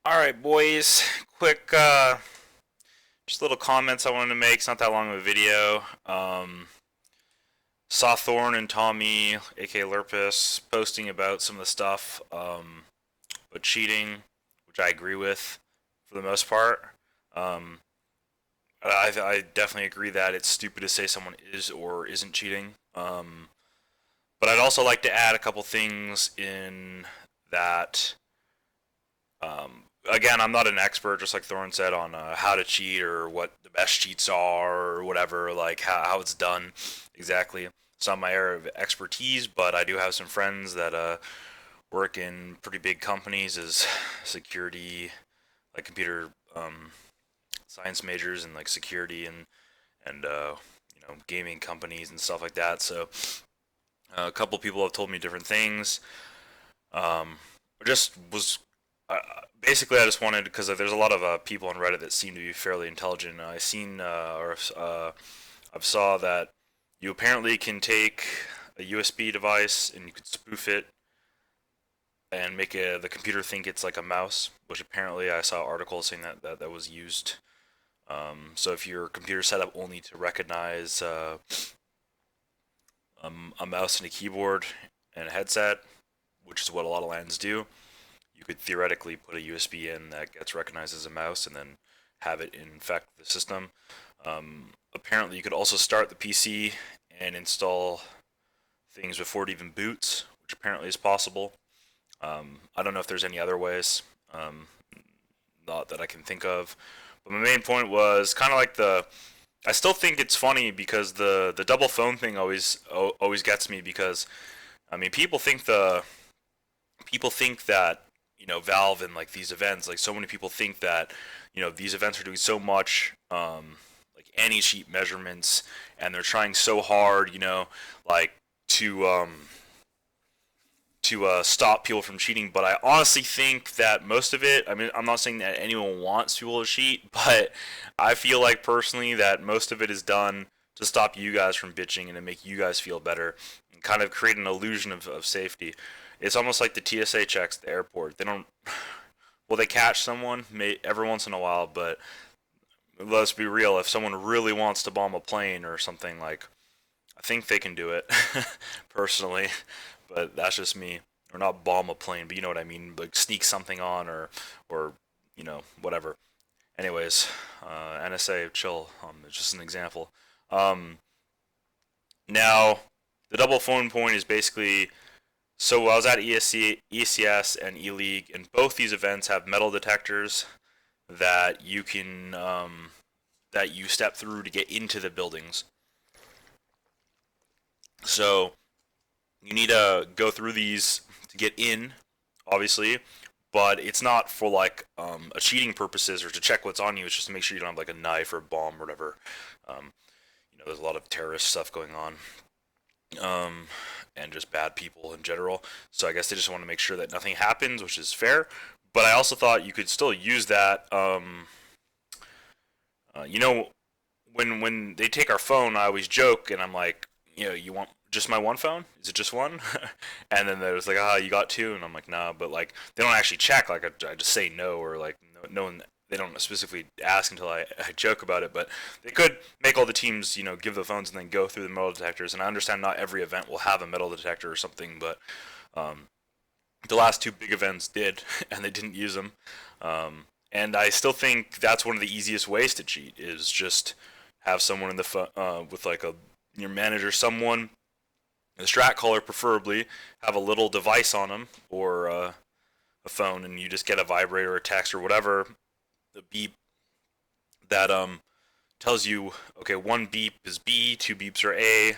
All right, boys. Quick, just little comments I wanted to make. It's not that long of a video. Saw Thorn and Tommy, aka Lurpus, posting about some of the stuff, but cheating, which I agree with for the most part. Um, I definitely agree that it's stupid to say someone is or isn't cheating. But I'd also like to add a couple things in that. Again, I'm not an expert, just like Thorin said, on how to cheat or what the best cheats are or whatever, like how it's done exactly. It's not my area of expertise, but I do have some friends that work in pretty big companies as security, like computer science majors and like security and gaming companies and stuff like that. So a couple people have told me different things. Just was uh, basically I just wanted because there's a lot of people on Reddit that seem to be fairly intelligent. I seen I've saw that you apparently can take a USB device and you could spoof it and make the computer think it's like a mouse, which apparently I saw articles saying that was used. So if your computer set up only to recognize a mouse and a keyboard and a headset, which is what a lot of LANs do, you could theoretically put a USB in that gets recognized as a mouse and then have it infect the system. Apparently, you could also start the PC and install things before it even boots, which apparently is possible. I don't know if there's any other ways, not that I can think of. But my main point was kind of like I still think it's funny because the double phone thing always gets me because I mean people think that Valve and like these events, like so many people think that these events are doing so much like anti-cheat measurements, and they're trying so hard like to stop people from cheating. But I honestly think that most of it, I mean, I'm not saying that anyone wants people to cheat, but I feel like personally that most of it is done to stop you guys from bitching and to make you guys feel better and kind of create an illusion of safety. It's almost like the TSA checks at the airport. They don't, well, they catch someone every once in a while, but let's be real. If someone really wants to bomb a plane or something, like, I think they can do it, personally, but that's just me. Or not bomb a plane, but you know what I mean, like sneak something on or whatever. Anyways, NSA, chill. It's just an example. Um, Now, the double phone point is basically so I was at ECS and E League, and both these events have metal detectors that you can that you step through to get into the buildings. So you need to go through these to get in, obviously, but it's not for like a cheating purposes or to check what's on you. It's just to make sure you don't have like a knife or a bomb or whatever. Um, there's a lot of terrorist stuff going on. Um, and just bad people in general. So I guess they just want to make sure that nothing happens, which is fair. But I also thought you could still use that. You know, when they take our phone, I always joke and I'm like, you want just my one phone? Is it just one? And then there's like, you got two, and I'm like, nah. But like, they don't actually check. Like, I just say no, or like, no one. They don't specifically ask until I joke about it. But they could make all the teams, give the phones and then go through the metal detectors. And I understand not every event will have a metal detector or something, but um, the last two big events did, and they didn't use them. And I still think that's one of the easiest ways to cheat is just have someone in the with like your manager, someone, a strat caller preferably, have a little device on them or a phone, and you just get a vibrator or a text or whatever, the beep that tells you, okay, one beep is B, two beeps are A,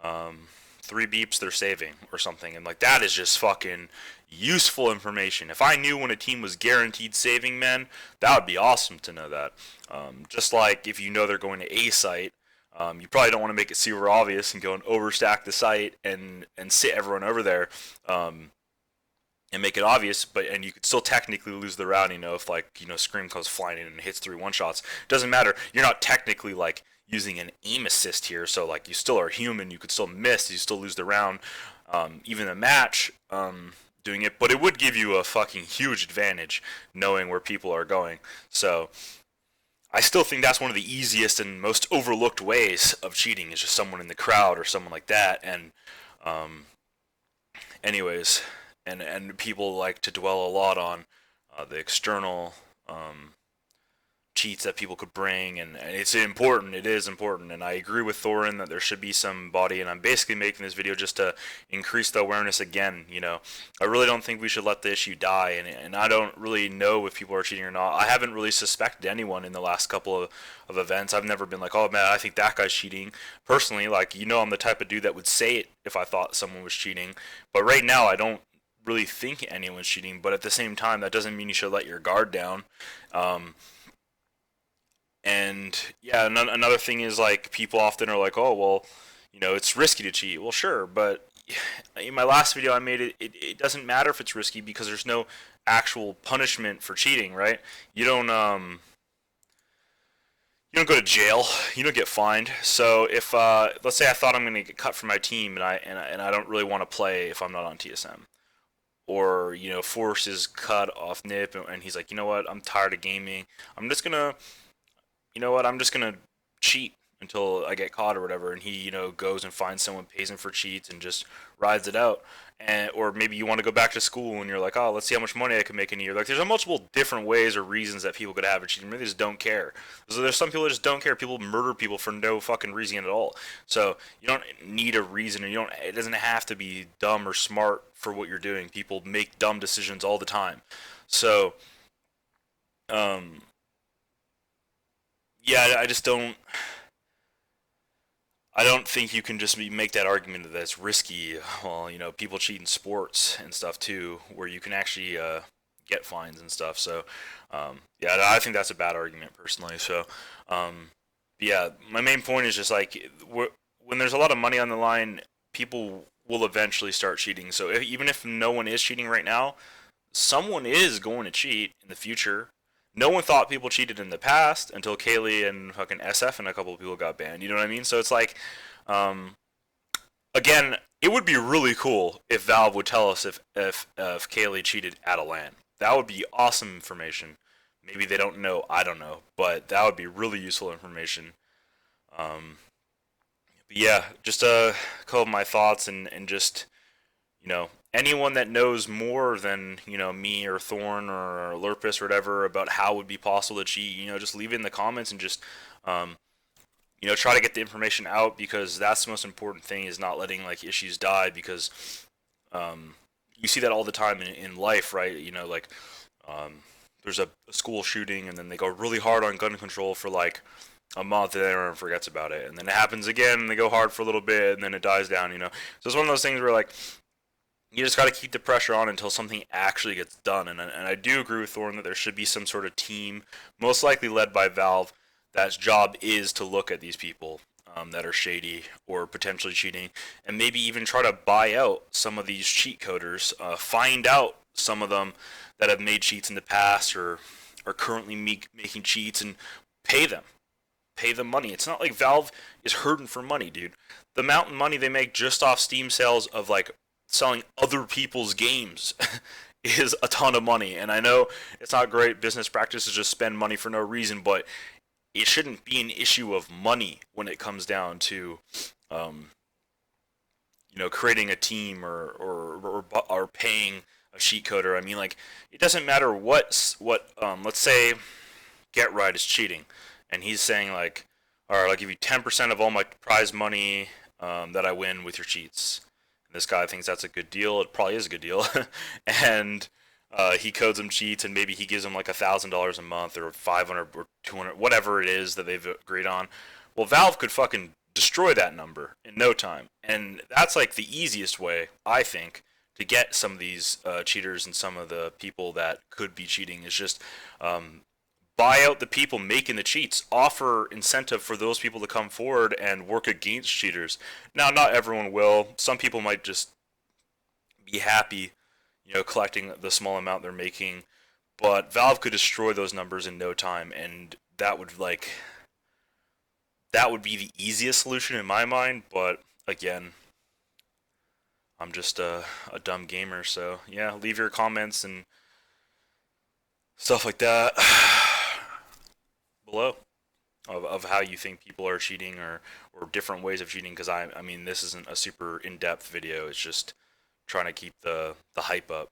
um, three beeps they're saving or something, and like that is just fucking useful information. If I knew when a team was guaranteed saving men, that would be awesome to know that. Just like if you know they're going to A site, you probably don't want to make it super obvious and go and overstack the site and sit everyone over there. And make it obvious, and you could still technically lose the round. If like Scream comes flying in and hits 3 1 shots, doesn't matter. You're not technically like using an aim assist here, so like you still are human. You could still miss. You still lose the round, even the match. doing it, but it would give you a fucking huge advantage knowing where people are going. So I still think that's one of the easiest and most overlooked ways of cheating is just someone in the crowd or someone like that. And um, anyways, and people like to dwell a lot on the external cheats that people could bring, and it's important. It is important, and I agree with Thorin that there should be some body. And I'm basically making this video just to increase the awareness again. I really don't think we should let the issue die, and I don't really know if people are cheating or not. I haven't really suspected anyone in the last couple of events. I've never been like, oh man, I think that guy's cheating. Personally, like, I'm the type of dude that would say it if I thought someone was cheating. But right now, I don't really think anyone's cheating. But at the same time, that doesn't mean you should let your guard down. And yeah, another thing is like people often are like, oh well, it's risky to cheat. Well, sure, but in my last video I made it doesn't matter if it's risky because there's no actual punishment for cheating, right? You don't go to jail. You don't get fined. So if let's say I thought I'm gonna get cut from my team and I don't really want to play if I'm not on TSM, or Force is cut off Nip and he's like, you know what, I'm tired of gaming. I'm just gonna I'm just gonna cheat until I get caught or whatever. And he, goes and finds someone, pays him for cheats, and just rides it out. And or maybe you want to go back to school and you're like, oh, let's see how much money I can make in a year. Like, there's multiple different ways or reasons that people could have a cheating. They just don't care. So there's some people that just don't care. People murder people for no fucking reason at all. So you don't need a reason, and it doesn't have to be dumb or smart for what you're doing. People make dumb decisions all the time. So, um, yeah, I just don't. I don't think you can just make that argument that it's risky. Well, people cheat in sports and stuff too, where you can actually get fines and stuff. So, yeah, I think that's a bad argument personally. So, yeah, my main point is just like when there's a lot of money on the line, people will eventually start cheating. So even if no one is cheating right now, someone is going to cheat in the future. No one thought people cheated in the past until Kaylee and fucking SF and a couple of people got banned. You know what I mean? So it's like, um, again, it would be really cool if Valve would tell us if Kaylee cheated at a LAN. That would be awesome information. Maybe they don't know. I don't know, but that would be really useful information. Um, but yeah, just a couple of my thoughts and just anyone that knows more than me or Thorn or Lurpus or whatever about how it would be possible to cheat, just leave it in the comments and just um, try to get the information out, because that's the most important thing, is not letting like issues die, because um, you see that all the time in life, right? Like um, there's a school shooting and then they go really hard on gun control for like a month and then everyone forgets about it, and then it happens again and they go hard for a little bit and then it dies down. So it's one of those things where like you just got to keep the pressure on until something actually gets done. And I do agree with Thorn that there should be some sort of team, most likely led by Valve, that's job is to look at these people that are shady or potentially cheating, and maybe even try to buy out some of these cheat coders, find out some of them that have made cheats in the past or are currently making cheats, and pay them. Pay them money. It's not like Valve is hurting for money, dude. The amount of money they make just off Steam sales of like selling other people's games is a ton of money. And I know it's not great business practice to just spend money for no reason, but it shouldn't be an issue of money when it comes down to um, creating a team or paying a cheat coder. I mean, like, it doesn't matter what let's say Get Right is cheating and he's saying like, all right, I'll give you 10% of all my prize money that I win with your cheats. This guy thinks that's a good deal. It probably is a good deal. And he codes him cheats, and maybe he gives him like $1,000 a month or 500 or 200, whatever it is that they've agreed on. Well, Valve could fucking destroy that number in no time. And that's like the easiest way, I think, to get some of these cheaters and some of the people that could be cheating, is just buy out the people making the cheats, offer incentive for those people to come forward and work against cheaters. Now, not everyone will. Some people might just be happy, collecting the small amount they're making, but Valve could destroy those numbers in no time, and that would be the easiest solution in my mind. But again, I'm just a dumb gamer. So yeah, leave your comments and stuff like that below of how you think people are cheating or different ways of cheating. Because I mean, this isn't a super in-depth video. It's just trying to keep the hype up.